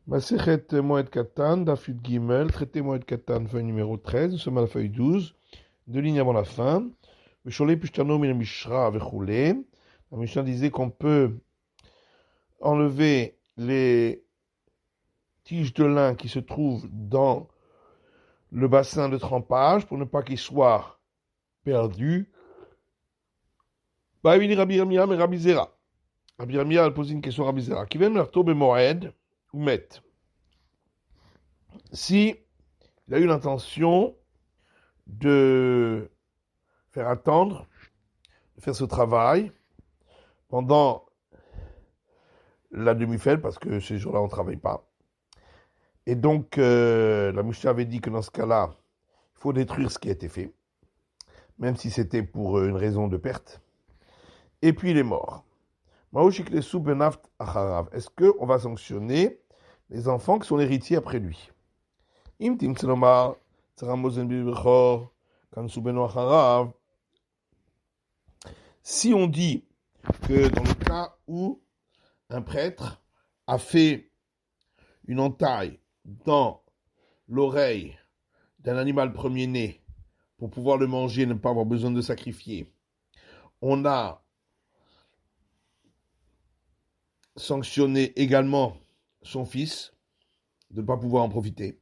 Masechet Moed Katan, Dafud Gimel, traité Moed Katan, feuille numéro 13, nous sommes à la feuille 12, deux lignes avant la fin. Veshole Pishtano Min Mishra Vechoulé. La Mishnah disait qu'on peut enlever les tiges de lin qui se trouvent dans le bassin de trempage pour ne pas qu'ils soient perdus. Bah, il dit Rabbi Yirmiyah, mais Rabbi Zera. Rabbi Yirmiyah a posé une question à Rabbi Zera. Qui vient de leur tomber Moed ou Met. Si il a eu l'intention de faire attendre, de faire ce travail pendant la demi-fête, parce que ces jours-là, on ne travaille pas. Et donc, la Mishnah avait dit que dans ce cas-là, il faut détruire ce qui a été fait, même si c'était pour une raison de perte. Et puis, il est mort. Est-ce qu'on va sanctionner les enfants qui sont héritiers après lui? Si on dit que dans le cas où un prêtre a fait une entaille dans l'oreille d'un animal premier-né pour pouvoir le manger, ne pas avoir besoin de sacrifier, on a sanctionné également son fils de ne pas pouvoir en profiter.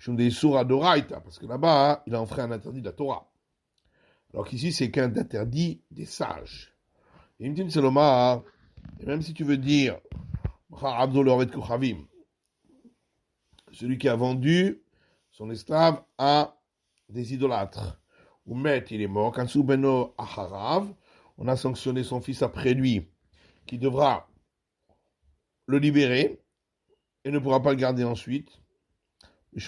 Parce que là-bas, il a enfreint un interdit de la Torah. Alors qu'ici, c'est qu'un interdit des sages. Et même si tu veux dire, celui qui a vendu son esclave à des idolâtres, ou met, il est mort, on a sanctionné son fils après lui, qui devra le libérer et ne pourra pas le garder ensuite. Parce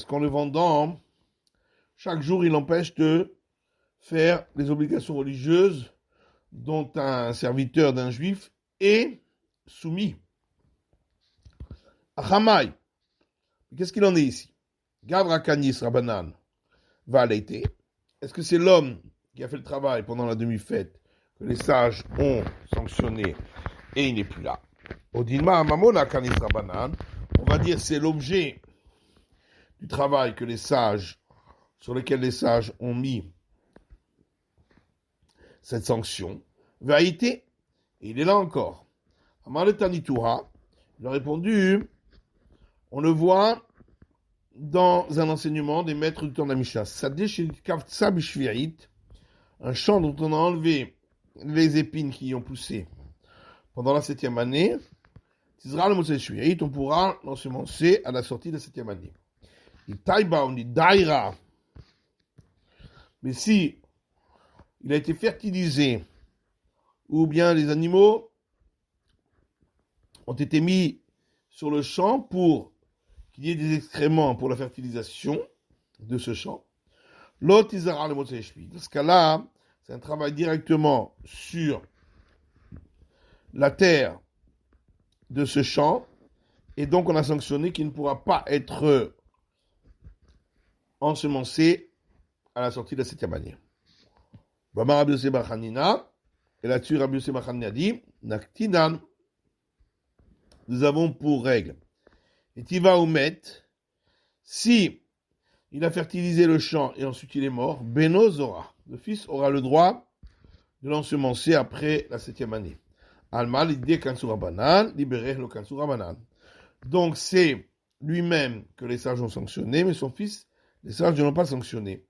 qu'en le vendant, chaque jour, il empêche de faire les obligations religieuses dont un serviteur d'un juif est soumis. Achamay, qu'est-ce qu'il en est ici? Gavra Kanis Rabanan va allaiter. Est-ce que c'est l'homme qui a fait le travail pendant la demi-fête que les sages ont sanctionné et il n'est plus là? Odilma Mamona Kanis Rabanan, on va dire c'est l'objet du travail que les sages, sur lequel les sages ont mis cette sanction. Vaïté, il est là encore. Amar le Tanitoura, il a répondu, on le voit dans un enseignement des maîtres du temps de la Mishnah. Un champ dont on a enlevé les épines qui y ont poussé pendant la 7e année, on pourra l'ensemencer à la sortie de la 7e année. On dit daïra. Mais si il a été fertilisé, ou bien les animaux ont été mis sur le champ pour qu'il y ait des excréments pour la fertilisation de ce champ, l'autre isara le motsei shvi. Dans ce cas-là, c'est un travail directement sur la terre de ce champ, et donc on a sanctionné qu'il ne pourra pas être ensemencé à la sortie de la 7e année. Bama Rabbi Yosef bar Hanina, et là-dessus Rabbi Yosef bar Hanina dit, Naktinan, nous avons pour règle, et Tiva Oumet, si il a fertilisé le champ et ensuite il est mort, Beno Zora, le fils aura le droit de l'ensemencer après la 7e année. Alma l'idée Kansura Banan, libéré le Kansura Banan. Donc c'est lui-même que les sages ont sanctionné, mais son fils, les sages ne l'ont pas sanctionné.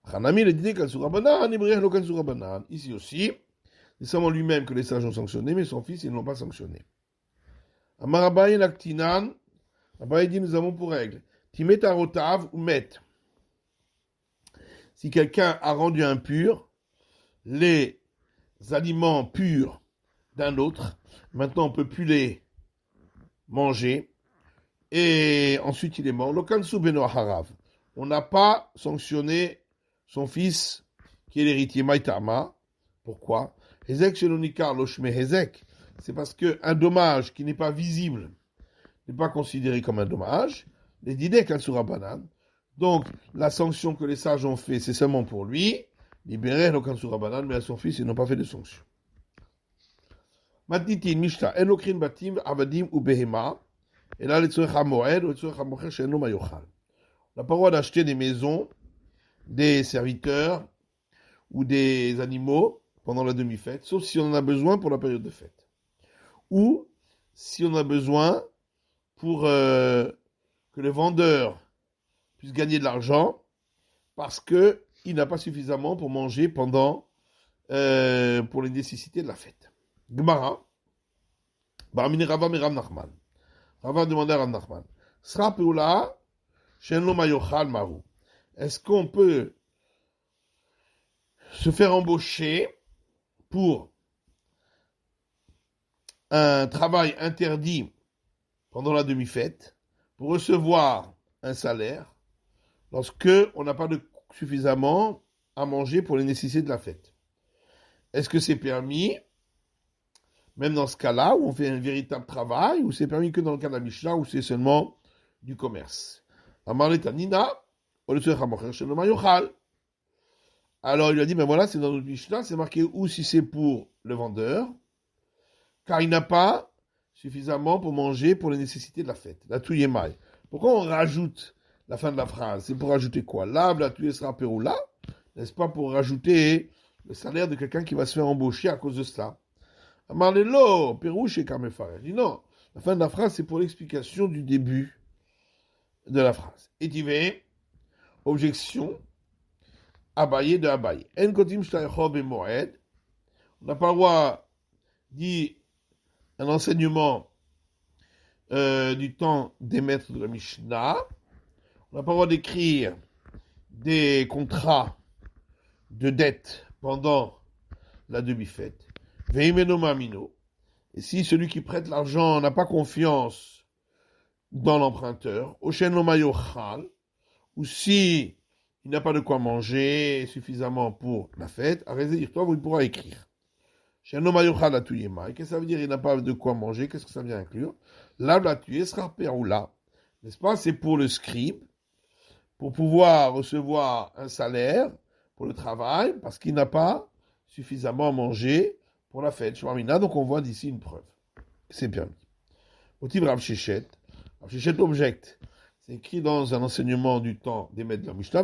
Hanami l'idée Kansura Banan, libéré le Kansura Banan. Ici aussi, c'est seulement lui-même que les sages ont sanctionné, mais son fils, ils ne l'ont pas sanctionné. Amarabaye Laktinan, Abaye dit nous avons pour règle, Timet Arotav ou Met. Si quelqu'un a rendu impur les aliments purs d'un autre, maintenant on ne peut plus les manger, et ensuite il est mort. Lokansu beno harav. On n'a pas sanctionné son fils qui est l'héritier Maïtama. Pourquoi? Hezek shelonikar loshme hezek. C'est parce qu'un dommage qui n'est pas visible n'est pas considéré comme un dommage. Les dîners kansura banan. Donc la sanction que les sages ont fait, c'est seulement pour lui. Libérer le kansura banan, mais à son fils, ils n'ont pas fait de sanction. מתניתין משתה, אין לוקחין בתים, עבדים ובהמה, אלא לצורך המועד או לצורך המוכר שאינו מה יאכל. On n'a pas le droit d'acheter des maisons, des serviteurs ou des animaux pendant la demi-fête, sauf si on en a besoin pour la période de fête. Ou si on a besoin pour que le vendeur puisse gagner de l'argent parce qu'il n'a pas suffisamment pour manger pendant pour les nécessités de la fête. Gemara, Baramine Rava Merav Nachman. Rava demandait à Rav Nachman, Sra Peula, Shenlo Mayochal Maru. Est-ce qu'on peut se faire embaucher pour un travail interdit pendant la demi-fête, pour recevoir un salaire, lorsque on n'a pas suffisamment à manger pour les nécessités de la fête? Est-ce que c'est permis, même dans ce cas-là, où on fait un véritable travail, ou c'est permis que dans le cas de la Mishnah, où c'est seulement du commerce? Alors il a dit, ben voilà, c'est dans notre Mishnah, c'est marqué ou si c'est pour le vendeur, car il n'a pas suffisamment pour manger pour les nécessités de la fête. La touillemaille. Pourquoi on rajoute la fin de la phrase? C'est pour rajouter quoi? Là, la touille sera peroula, n'est-ce pas, pour rajouter le salaire de quelqu'un qui va se faire embaucher à cause de cela. Amarlelo, Pérouche et Kamefar. Il dit non, la fin de la phrase, c'est pour l'explication du début de la phrase. Et tu veux, objection, Abaye de Abaye. En kotim shtaïchob et moed. On n'a pas le droit, dit un enseignement du temps des maîtres de la Mishnah. On n'a pas le droit d'écrire des contrats de dette pendant la demi-fête. Veimeno mamino. Et si celui qui prête l'argent n'a pas confiance dans l'emprunteur, Osheno mayochal, ou si il n'a pas de quoi manger suffisamment pour la fête, toi il pourra écrire. Osheno mayochal a tuyema. Qu'est-ce que ça veut dire? Il n'a pas de quoi manger. Qu'est-ce que ça vient inclure? Là, la tuer sera peroula. N'est-ce pas? C'est pour le scribe, pour pouvoir recevoir un salaire pour le travail, parce qu'il n'a pas suffisamment mangé pour la fête. Donc on voit d'ici une preuve. C'est permis. Motiv Rav Shechet. Rav Shechet objecte. C'est écrit dans un enseignement du temps des maîtres de la Mishnah.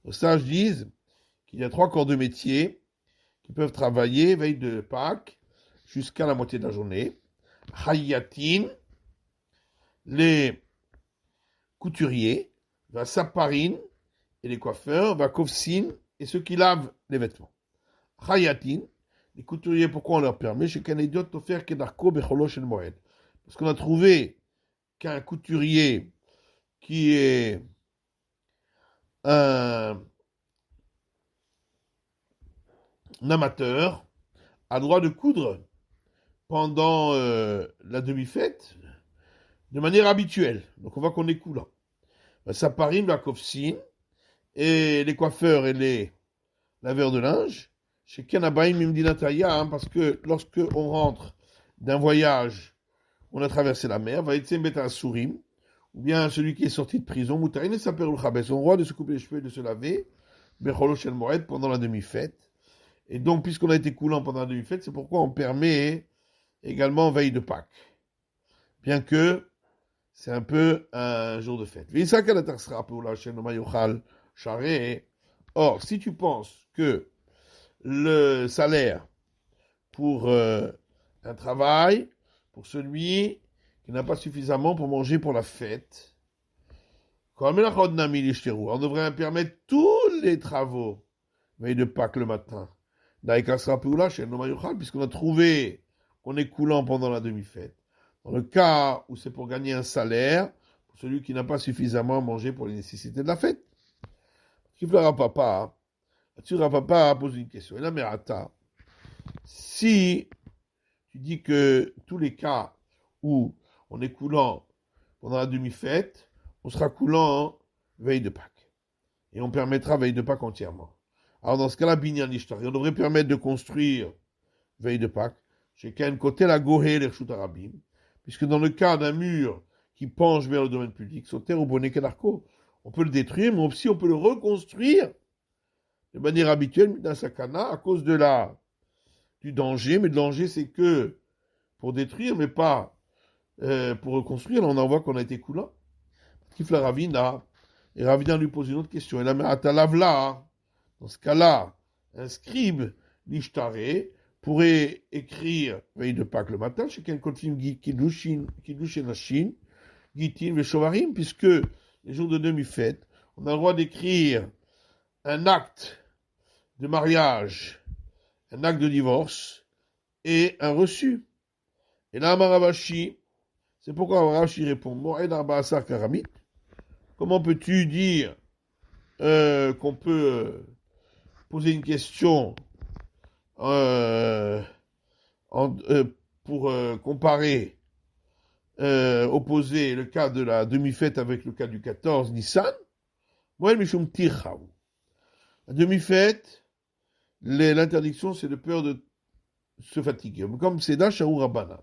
Les sages disent qu'il y a 3 corps de métier qui peuvent travailler veille de Pâques jusqu'à la moitié de la journée. Hayatin, les couturiers, va saparine et les coiffeurs, va kofsin et ceux qui lavent les vêtements. Hayatin, les couturiers, pourquoi on leur permet? Chez Kanediot offert kedarko becholo shel moed. Parce qu'on a trouvé qu'un couturier qui est un amateur a le droit de coudre pendant la demi-fête de manière habituelle. Donc on voit qu'on est coulant. Ça parine la kofsin et les coiffeurs et les laveurs de linge chez Kanabaïm Mimdinataya, parce que lorsque on rentre d'un voyage, on a traversé la mer, va être un sourim, ou bien celui qui est sorti de prison, Moutaïne s'appelle le Chabès, on a le droit de se couper les cheveux et de se laver, Becholo Shel Moed, pendant la demi-fête. Et donc, puisqu'on a été coulant pendant la demi-fête, c'est pourquoi on permet également veille de Pâques. Bien que c'est un peu un jour de fête. Or, si tu penses que le salaire pour un travail, pour celui qui n'a pas suffisamment pour manger pour la fête, on devrait permettre tous les travaux veille de Pâques le matin. Puisqu'on a trouvé qu'on est coulant pendant la demi-fête. Dans le cas où c'est pour gagner un salaire, pour celui qui n'a pas suffisamment mangé pour les nécessités de la fête. Tu Rav Papa pose une question. Si tu dis que tous les cas où on est coulant pendant la demi-fête, on sera coulant veille de Pâques. Et on permettra veille de Pâques entièrement. Alors dans ce cas-là, Binyan Ishtari, on devrait permettre de construire veille de Pâques, chez Ken Kotel à Gohé, les Arabim, puisque dans le cas d'un mur qui penche vers le domaine public, Soter ou Bonnet Kedarko, on peut le détruire, mais aussi on peut le reconstruire de manière habituelle, dans sakana, à cause du danger. Mais le danger, c'est que pour détruire, mais pas pour reconstruire. Là, on en voit qu'on a été coulant. Kifla Ravina. Et Ravina lui pose une autre question. Et là, Atalavla, dans ce cas-là, un scribe, l'Ishtare, pourrait écrire veille de Pâques le matin, chez quel continue Kiddushin Nashin, Gitin Veshovarim, puisque les jours de demi-fête, on a le droit d'écrire un acte de mariage, un acte de divorce et un reçu. Et là, Maravashi, c'est pourquoi Maravashi répond Moed Arbaasar Karamit. Comment peux-tu dire qu'on peut poser une question pour comparer, opposer le cas de la demi-fête avec le cas du 14 Nissan? Moed Mishum Tirchaou. La demi-fête, l'interdiction, c'est de peur de se fatiguer. Comme c'est d'Achaou Rabbanan.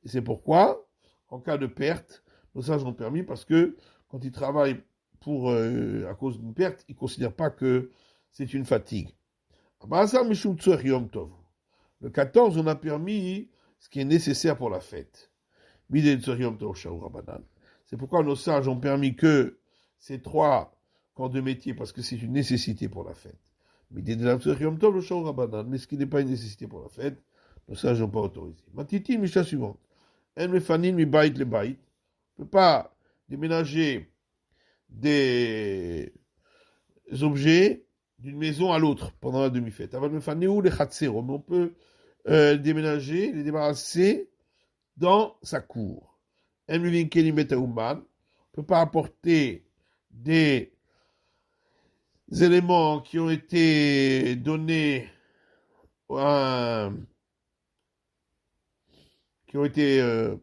Et c'est pourquoi, en cas de perte, nos sages ont permis, parce que quand ils travaillent à cause d'une perte, ils ne considèrent pas que c'est une fatigue. Le 14, on a permis ce qui est nécessaire pour la fête. C'est pourquoi nos sages ont permis que ces 3 corps de métier, parce que c'est une nécessité pour la fête. Mais ce qui n'est pas une nécessité pour la fête, nos sages n'ont pas autorisé. Matiti, Misha suivante. On ne peut pas déménager des objets d'une maison à l'autre pendant la demi-fête. Mais on peut déménager, les débarrasser dans sa cour. On ne peut pas apporter des éléments qui ont été donnés qui ont été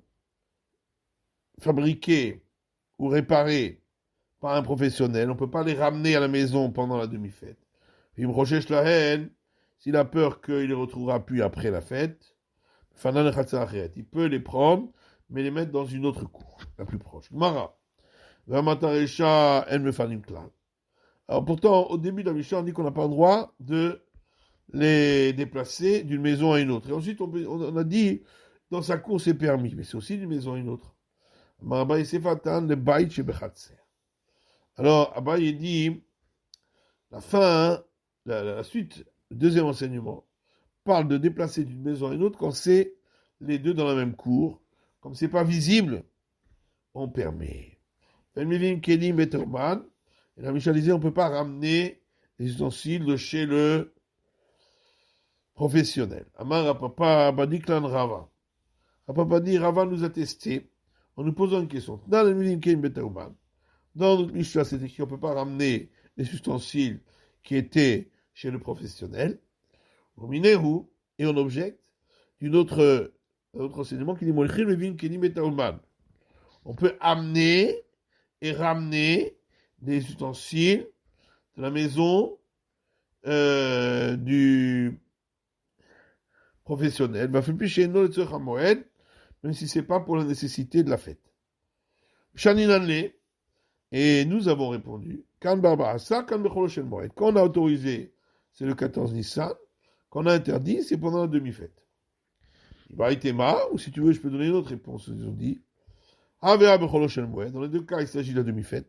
fabriqués ou réparés par un professionnel. On ne peut pas les ramener à la maison pendant la demi-fête. Il me recherche la haine, s'il a peur qu'il ne les retrouvera plus après la fête. Il peut les prendre, mais les mettre dans une autre cour, la plus proche. Mara. Alors pourtant, au début de la Mishnah, on dit qu'on n'a pas le droit de les déplacer d'une maison à une autre. Et ensuite, on a dit, dans sa cour, c'est permis, mais c'est aussi d'une maison à une autre. Alors, Abaye dit, la fin, la suite, le deuxième enseignement, parle de déplacer d'une maison à une autre quand c'est les deux dans la même cour. Comme c'est pas visible, on permet. Et la Mishnah disait, on ne peut pas ramener les ustensiles de chez le professionnel. Amar Papa Badiklan Rava. Papa dit, Rava nous a testé en nous posant une question. Dans notre Mishnah, c'est écrit qu'on ne peut pas ramener les ustensiles qui étaient chez le professionnel. Et on objecte d'un autre enseignement qui dit on peut amener et ramener des ustensiles de la maison du professionnel, même si ce n'est pas pour la nécessité de la fête. Et nous avons répondu, quand on a autorisé, c'est le 14 Nissan, quand on a interdit, c'est pendant la demi-fête. Ou si tu veux, je peux donner une autre réponse. Ils ont dit, dans les deux cas, il s'agit de la demi-fête.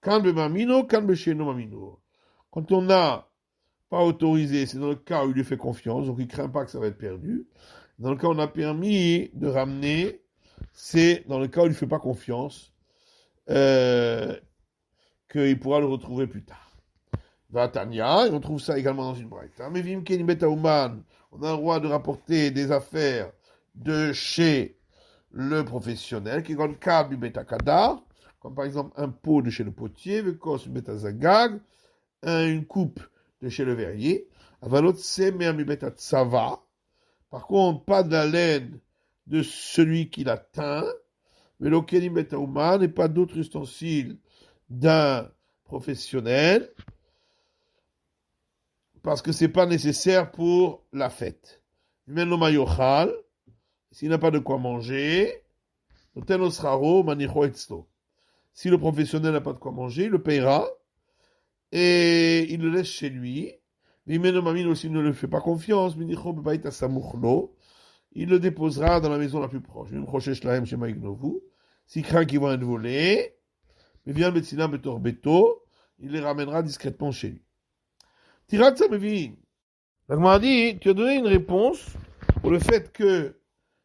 Quand on n'a pas autorisé, c'est dans le cas où il lui fait confiance, donc il ne craint pas que ça va être perdu. Dans le cas où on a permis de ramener, c'est dans le cas où il ne fait pas confiance, qu'il pourra le retrouver plus tard. Vatania, et on trouve ça également dans une braïta. On a le droit de rapporter des affaires de chez le professionnel, qui est le cas du betakadar, comme par exemple un pot de chez le potier, une coupe de chez le verrier. Par contre, pas de la laine de celui qui l'a teint, mais et pas d'autres ustensiles d'un professionnel, parce que ce n'est pas nécessaire pour la fête. S'il n'a pas de quoi manger, si le professionnel n'a pas de quoi manger, il le payera et il le laisse chez lui Vimeno Mamine aussi ne le fait pas confiance, Minicho Bebaïta Samuchlo, il le déposera dans la maison la plus proche. S'il craint qu'ils vont être volés, il vient Betsina Betor Beto, il les ramènera discrètement chez lui. Tirat Samevin. Donc, on dit, tu as donné une réponse pour le fait que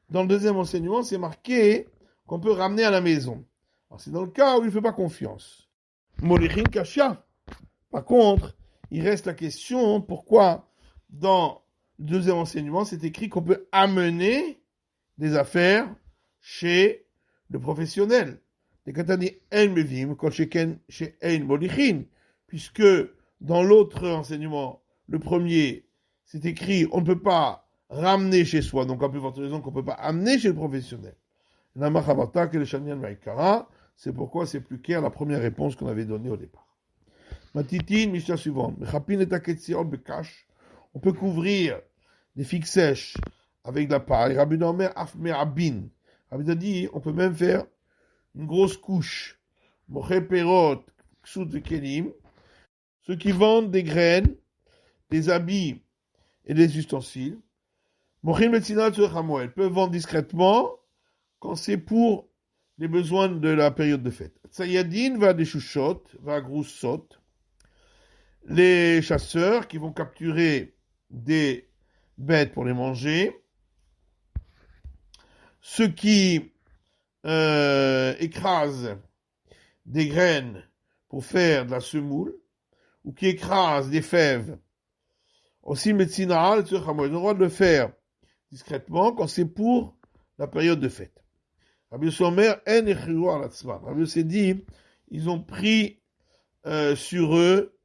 dans le deuxième enseignement, c'est marqué qu'on peut ramener à la maison. Alors, c'est dans le cas où il ne fait pas confiance. Molichin Kasha. Par contre, il reste la question pourquoi dans le deuxième enseignement, c'est écrit qu'on peut amener des affaires chez le professionnel. Puisque dans l'autre enseignement, le premier, c'est écrit on ne peut pas ramener chez soi, donc à plus forte raison qu'on ne peut pas amener chez le professionnel. C'est pourquoi c'est plus clair la première réponse qu'on avait donnée au départ. Matitine, Mishnah suivante. On peut couvrir des figues sèches avec de la paille. Rabbi Nomer Afme Abin. Rabbi a dit, on peut même faire une grosse couche. Moche Perot, Ksut de Kelim. Ceux qui vendent des graines, des habits et des ustensiles. Mochin Metzina Tzuchamoel peuvent vendre discrètement quand c'est pour les besoins de la période de fête. Tsayadin va des chouchot, va groussot. Les chasseurs qui vont capturer des bêtes pour les manger, ceux qui écrasent des graines pour faire de la semoule, ou qui écrasent des fèves, aussi médecina, ils ont le droit de le faire discrètement quand c'est pour la période de fête. Rabbi Somer, Rabbi s'est dit, ils ont pris sur eux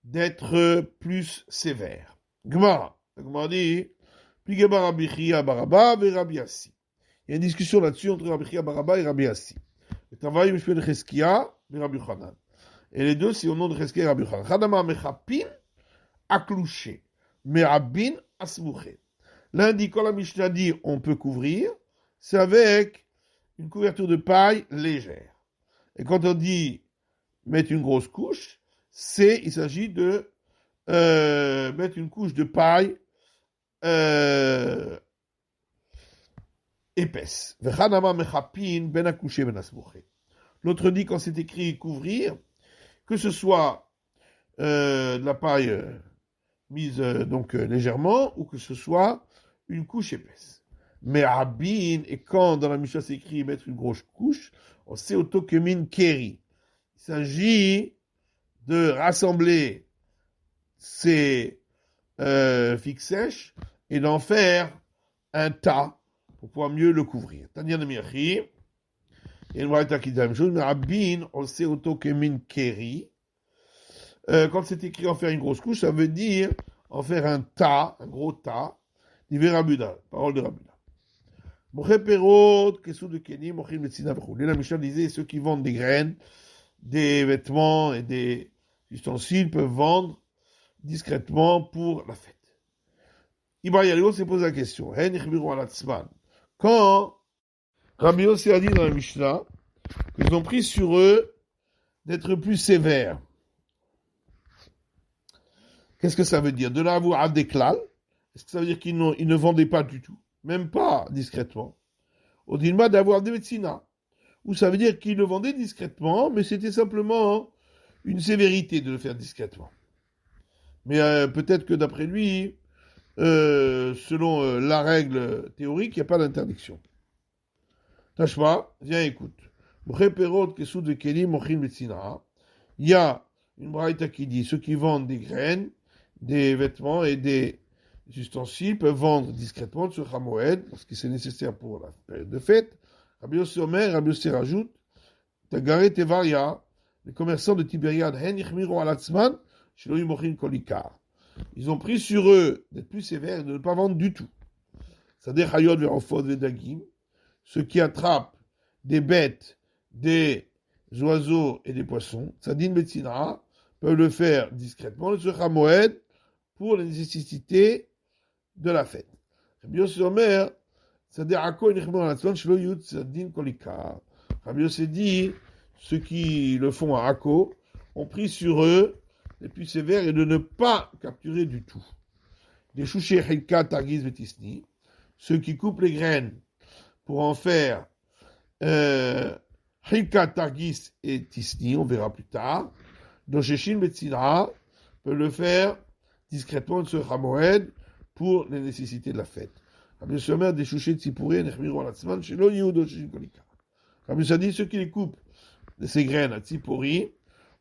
d'être plus sévère. Gemara dit, il y a une discussion là-dessus entre Rabbi Chia Baraba et Rabbi Assi. Et les deux, c'est au nom de Cheskia et Rabbi Chanan. Chadama mechapin aklouché, merabin asmouché. L'un dit, quand la Mishnah dit on peut couvrir, c'est avec une couverture de paille légère. Et quand on dit mettre une grosse couche, il s'agit de mettre une couche de paille épaisse. L'autre dit quand c'est écrit couvrir, que ce soit de la paille mise légèrement ou que ce soit une couche épaisse. Mais abin, et quand dans la Mishnah c'est écrit mettre une grosse couche, on sait autokemin keri. Il s'agit de rassembler ces figues sèches et d'en faire un tas pour pouvoir mieux le couvrir. Tanya de Mirchi, et une braïta qui dit la même chose, mais Rabin, on sait autokemin keri. Quand c'est écrit en faire une grosse couche, ça veut dire en faire un tas, un gros tas, d'Iver Rabuda, parole de Rabuda. Moche Perot, Kessou de Keni, Mochim Metzina V'chou. La Mishnah disait, ceux qui vendent des graines, des vêtements et des ustensiles peuvent vendre discrètement pour la fête. Ibrahim Yalio s'est posé la question. Quand Rabbi Yossi a dit dans la Mishnah qu'ils ont pris sur eux d'être plus sévères, qu'est-ce que ça veut dire? De l'avoir à déclal? Est-ce que ça veut dire qu'ils ne vendaient pas du tout? Même pas discrètement. Au dilma d'avoir des médecina. Ou ça veut dire qu'ils le vendaient discrètement, mais c'était simplement une sévérité de le faire discrètement. Mais peut-être que d'après lui, selon la règle théorique, il n'y a pas d'interdiction. Tashma, viens écoute. Il y a une braïta qui dit, ceux qui vendent des graines, des vêtements et des ustensiles peuvent vendre discrètement sur Hamoed, parce que c'est nécessaire pour la période de fête. Rabbi Yossi Omer, Rabbi Yossi rajoute, Tagare Tevaria, les commerçants de Tibériade, ils ont pris sur eux d'être plus sévères et de ne pas vendre du tout. C'est-à-dire Hayot Verofod Vedagim, ceux qui attrapent des bêtes, des oiseaux et des poissons, Tzadin Betzina, peuvent le faire discrètement sur Hamoed pour les nécessités de la fête. Rabbi Yossi Omer, c'est-à-dire Rabbi Yossi dit, ceux qui le font à Akko ont pris sur eux les plus sévères est de ne pas capturer du tout. Des chouchés Hilka, Targis, Betisni, ceux qui coupent les graines pour en faire Hilka, Targis et Tisni, on verra plus tard. Dosheshin, Betzira peut le faire discrètement sur Hamoed pour les nécessités de la fête. Rabbi Yomer des chouchés de Sipouré, Nechmiro Alatzman, Shelo Yehudo Shin Kolika. Rabbi Yomer dit ceux qui les coupent de ces graines à Tsipori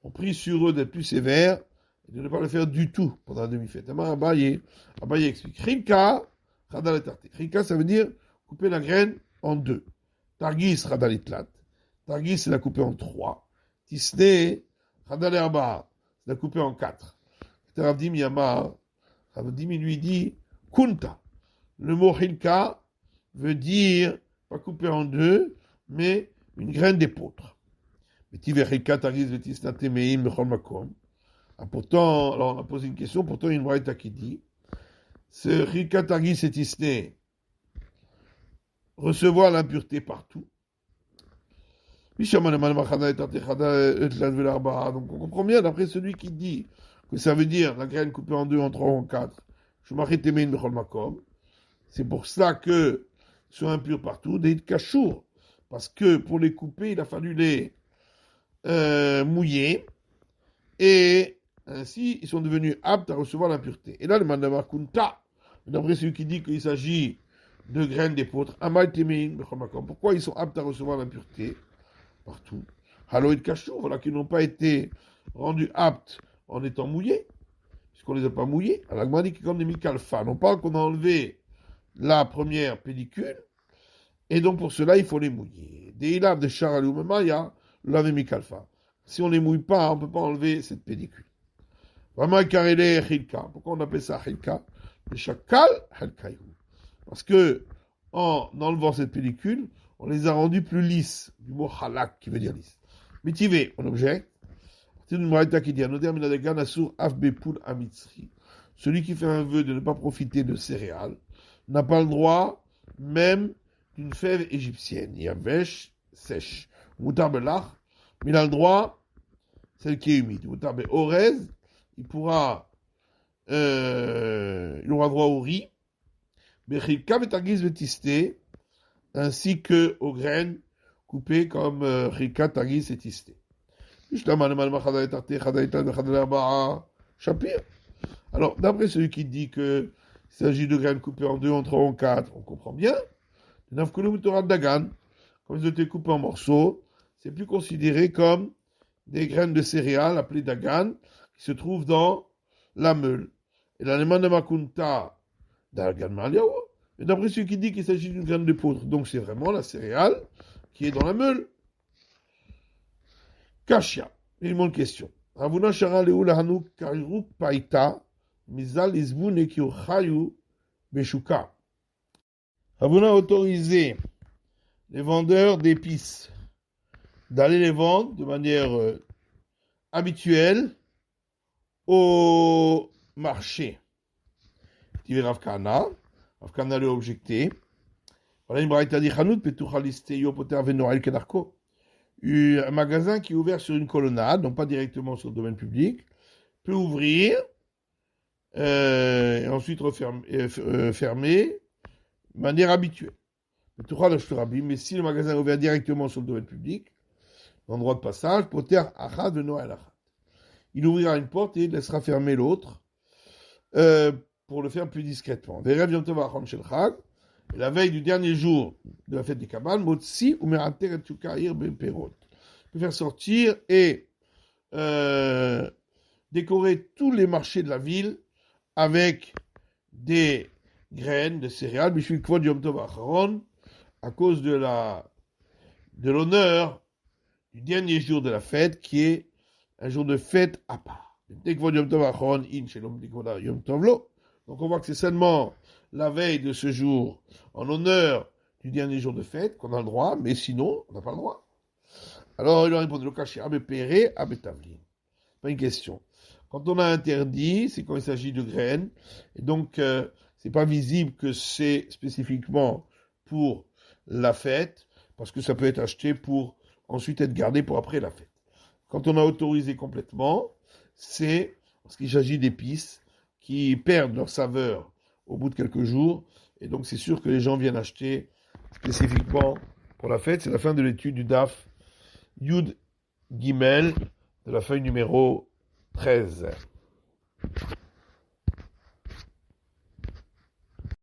ont pris sur eux d'être plus sévères et de ne pas le faire du tout pendant la demi-fête. Abaye explique. Chinka, Radal et Tarté. Chinka, ça veut dire couper la graine en deux. Targis, Radal et Tlat. Targis, c'est la couper en trois. Tisne, Radal et Abba, c'est la couper en quatre. Ravdim Yama, Ravdim lui dit Kunta. Le mot Chinka veut dire, pas couper en deux, mais une graine d'épeautre. Pourtant, alors on a posé une question, pourtant il y a une braïta qui dit ce Chilka Targis et Tisné recevoir l'impureté partout. Donc on comprend bien d'après celui qui dit que ça veut dire la graine coupée en deux, en trois, en quatre. C'est pour ça que sont impurs partout, des kashour. Parce que pour les couper, il a fallu les mouiller, et ainsi ils sont devenus aptes à recevoir l'impureté. Et là, le mandamar kunta, d'après celui qui dit qu'il s'agit de graines d'épeautre, pourquoi ils sont aptes à recevoir l'impureté partout? Haloïd kashur, voilà qu'ils n'ont pas été rendus aptes en étant mouillés, puisqu'on ne les a pas mouillés. Alors, l'agma dit que comme des mikalfa, on parle qu'on a enlevé la première pellicule, et donc pour cela, il faut les mouiller. Des ilaves de charalou memaya, l'avait mis kalfa. Si on ne les mouille pas, on ne peut pas enlever cette pellicule. Vraiment, karele chilka. Pourquoi on appelle ça chilka? Le chakal halkayu. Parce que, en enlevant cette pellicule, on les a rendus plus lisses. Du mot halak, qui veut dire lisse. Mitivé, on objecte. C'est une moïta qui dit, celui qui fait un vœu de ne pas profiter de céréales n'a pas le droit même d'une fève égyptienne. Il y a vèche sèche. Moutabelach, mais il a le droit, celle qui est humide. Moutabel orez, il aura droit au riz, bechilka betargiz betisté, ainsi que aux graines coupées comme chilka, targiz et tisté. Alors, d'après celui qui dit qu'il s'agit de graines coupées en deux, en trois, en quatre, on comprend bien. Dagan, comme ils ont été coupés en morceaux, c'est plus considéré comme des graines de céréales appelées dagan, qui se trouvent dans la meule. Et l'allemand de Makunta, dagan maliaou, et d'après celui qui dit qu'il s'agit d'une graine de poudre, donc c'est vraiment la céréale qui est dans la meule. Kashia, une bonne question. Ravuna shara leula hanu kariru paita, mizal izbu nekiu chayu beshuka. Ravuna a autorisé les vendeurs d'épices d'aller les vendre de manière habituelle au marché. Rav Kana lui a objecté. Voilà une braïta dit Chanout petucha listeyo poter venoel kedarko. Un magasin qui est ouvert sur une colonnade, donc pas directement sur le domaine public, peut ouvrir et ensuite fermer de manière habituelle. Mais si le magasin est ouvert directement sur le domaine public, l'endroit de passage, poter achad venoel achad. Il ouvrira une porte et il laissera fermer l'autre pour le faire plus discrètement. Et la veille du dernier jour de la fête des Kabbal, Motsi ou Merater et Tukair ben Perot. Il peut faire sortir et décorer tous les marchés de la ville avec des graines de céréales, Bishvil Kvod Yom Tov Acharon, à cause de l'honneur du dernier jour de la fête, qui est un jour de fête à part. Donc on voit que c'est seulement la veille de ce jour, en honneur du dernier jour de fête, qu'on a le droit, mais sinon, on n'a pas le droit. Alors il a répondu, le caché, Abépéré, Abétavlin. Pas une question. Quand on a interdit, c'est quand il s'agit de graines, et donc c'est pas visible que c'est spécifiquement pour la fête, parce que ça peut être acheté pour ensuite être gardé pour après la fête. Quand on a autorisé complètement, c'est parce qu'il s'agit d'épices qui perdent leur saveur au bout de quelques jours, et donc c'est sûr que les gens viennent acheter spécifiquement pour la fête. C'est la fin de l'étude du DAF Yud Gimel de la feuille numéro 13.